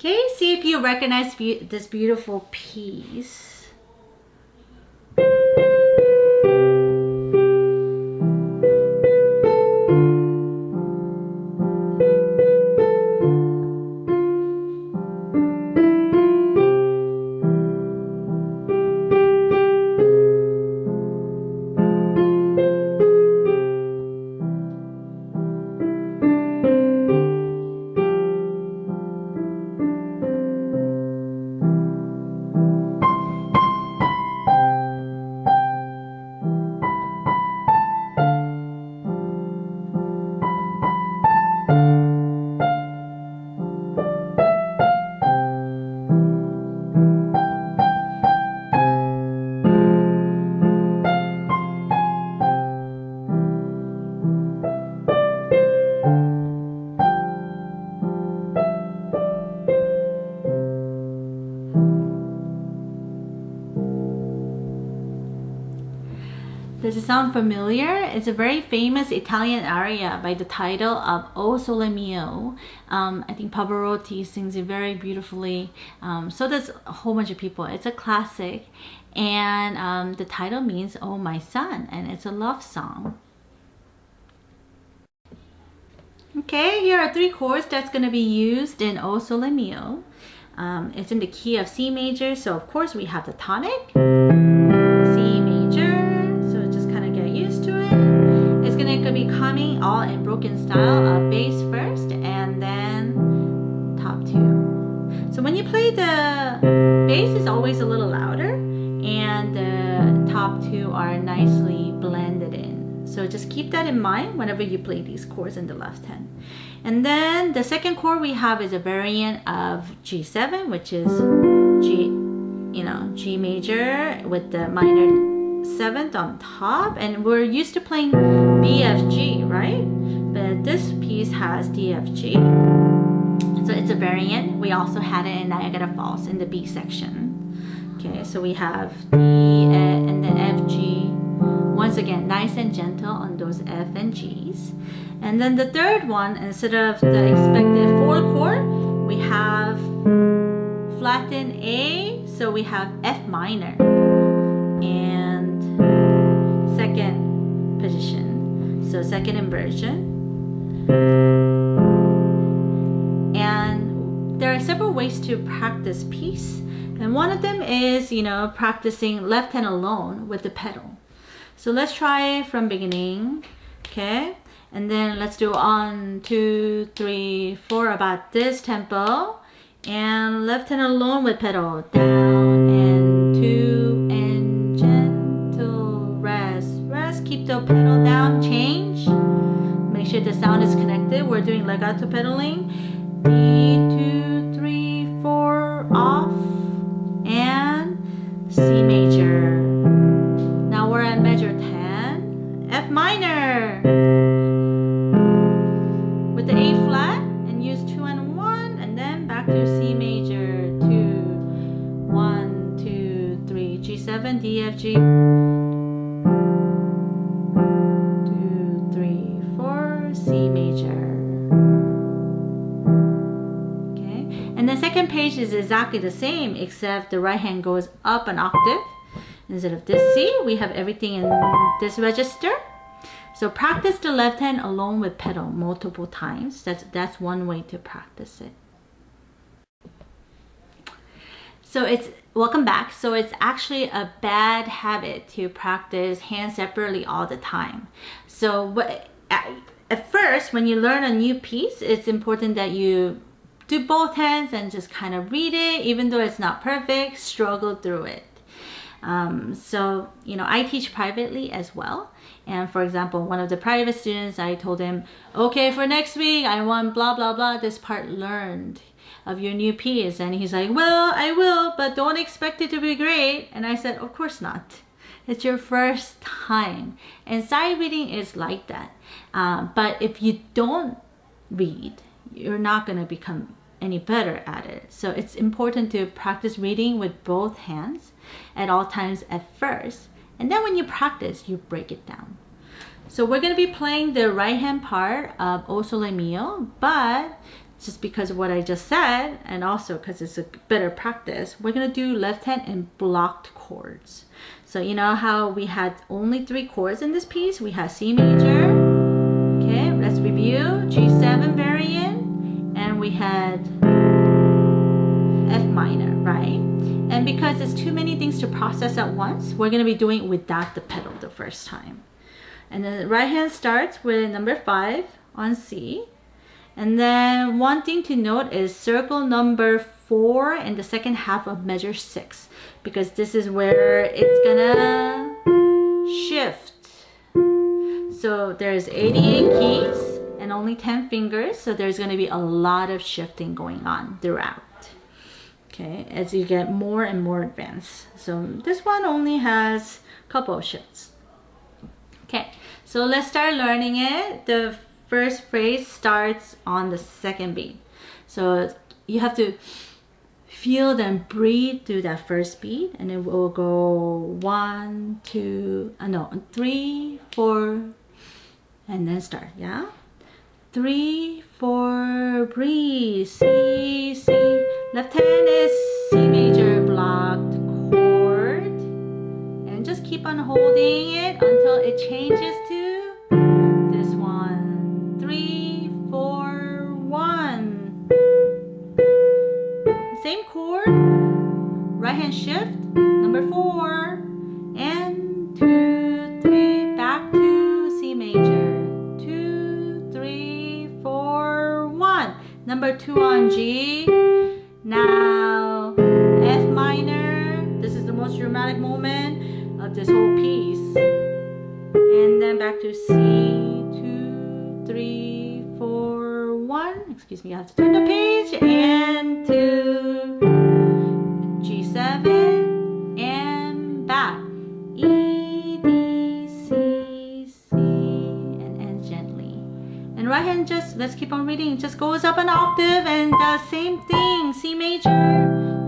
Okay, see if you recognize this beautiful piece. Does it sound familiar? It's a very famous Italian aria by the title of O Sole Mio. I think Pavarotti sings it very beautifully. So does a whole bunch of people. It's a classic, and the title means "Oh my son," and it's a love song. Okay, here are 3 chords that's going to be used in O Sole Mio. It's in the key of C major, so of course we have the tonic, C major. It's gonna be coming all in broken style of bass first and then top 2. So when you play, the bass is always a little louder and the top 2 are nicely blended in. So just keep that in mind whenever you play these chords in the left hand. And then the second chord we have is a variant of G7, which is G major with the minor 7th on top, and we're used to playing BFG, right? But this piece has DFG, so it's a variant. We also had it in Niagara Falls in the B section. Okay, so we have D and the F G. Once again, nice and gentle on those F and G's. And then the third one, instead of the expected 4 chord, we have flattened A, so we have F minor and second position, so second inversion. And there are several ways to practice piece, and one of them is practicing left hand alone with the pedal. So let's try from beginning. Okay, and then let's do 1, 2, 3, 4 about this tempo, and left hand alone with pedal down and 2 and gentle rest. Keep the pedal down, change, make sure the sound is connected. We're doing legato pedaling. D 2 3 4 off and C major. Now we're at measure 10, F minor with the A flat, and use 2 and 1, and then back to C major, 2 1 2 3, G7, D F G, 2 3 4, C major. Okay, and the second page is exactly the same, except the right hand goes up an octave. Instead of this C, we have everything in this register. So practice the left hand alone with pedal multiple times. That's one way to practice it. So welcome back. So it's actually a bad habit to practice hands separately all the time. So at first, when you learn a new piece, it's important that you do both hands and just kind of read it, even though it's not perfect, struggle through it. So, I teach privately as well. And for example, one of the private students, I told him, okay, for next week, I want blah, blah, blah, this part learned of your new piece. And he's like, well, I will, but don't expect it to be great. And I said, of course not. It's your first time. And sight reading is like that. But if you don't read, you're not going to become any better at it. So it's important to practice reading with both hands at all times at first. And then when you practice, you break it down. So we're going to be playing the right hand part of O Sole Mio, but just because of what I just said, and also because it's a better practice, we're gonna do left hand in blocked chords. So you know how we had only 3 chords in this piece? We had C major, okay, let's review, G7 variant, and we had F minor, right? And because it's too many things to process at once, we're gonna be doing it without the pedal the first time. And then the right hand starts with number 5 on C. And then one thing to note is circle number 4 in the second half of measure 6, because this is where it's gonna shift. So there's 88 keys and only 10 fingers, so there's gonna be a lot of shifting going on throughout. Okay, as you get more and more advanced. So this one only has a couple of shifts. Okay, so let's start learning it. The first phrase starts on the second beat. So you have to feel and breathe through that first beat, and it will go 1, 2, 3, 4, and then start, yeah? 3, 4, breathe, C, C. Left hand is C major blocked chord. And just keep on holding it until it changes to this one. 3, 4, 1. Same chord. Right hand shift, number 4. And 2, 3, back to C major. 2, 3, 4, 1. Number 2 on G. Now F minor. This is the most dramatic moment of this whole piece. And then back to C. 2, 3, 4, 1. Excuse me, I have to turn the page. And to G7 and back. E, D, C, C, and end gently. And right hand just, let's keep on reading, just goes up an octave and the same thing. C major,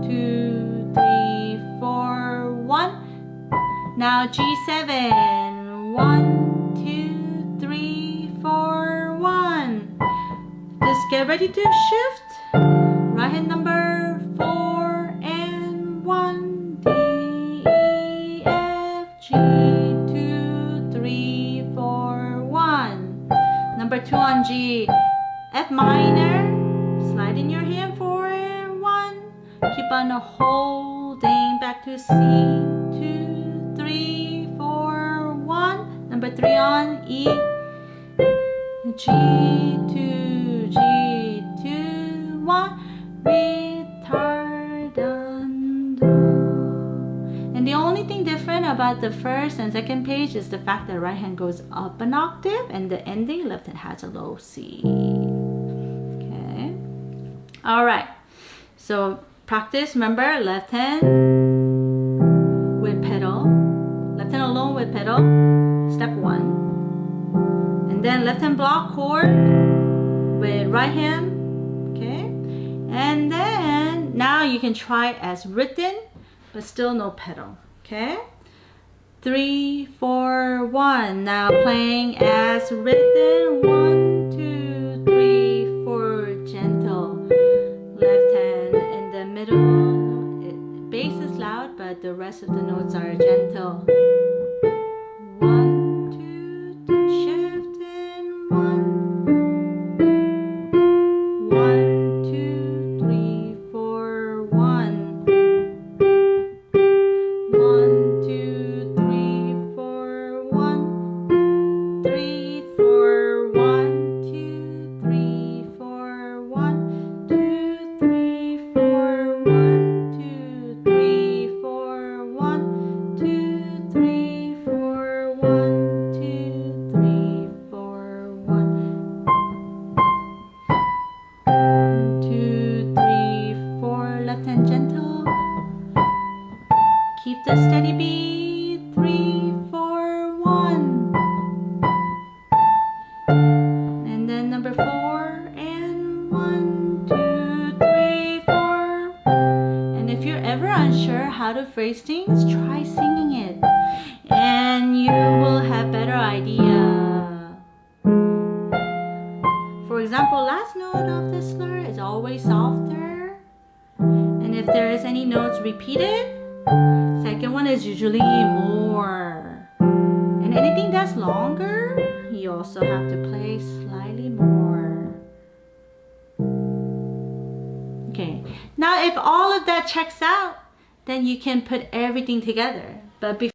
2, 3, 4, 1. Now G7, 1, 2, 3, 4, 1. Just get ready to shift. Right hand number 4 and 1. D, E, F, G, 2, 3, 4, 1. Number 2 on G, F minor. Slide in your hand for 1. Keep on holding back to C. 2, 3, 4, 1. Number 3 on E. G2, G2, 1. Retardando. And the only thing different about the first and second page is the fact that right hand goes up an octave and the ending left hand has a low C. Okay. All right. So practice, remember, left hand with pedal, left hand alone with pedal, step 1. And then left hand block chord with right hand, okay? And then now you can try as written, but still no pedal, okay? 3, 4, 1. Now playing as written. 1, 2, 3, 4. Gentle. Left hand in the middle. Bass is loud, but the rest of the notes are gentle. 1, 2, 3, shift and 1. 1, 2, 3, 4, 1. 1, 2, 3, 4, 1. 3, 4, 1, 2, 3, 4, 1. 2, 3, 4, 1, 2, 3, 4, 1. 2, 3, 4, 1, 2, 3, 4, 1. 2, 3, 4. Left hand gentle. Keep the steady beat. 3, 4, 1. And then number 4 and 1, 2, 3, 4. And if you're ever unsure how to phrase things, try singing it, and you will have better idea. For example, last note of the slur is always softer. And if there is any notes repeated, second one is usually more. And anything that's longer, you also have to play slightly more. Okay, now if all of that checks out, then you can put everything together. But before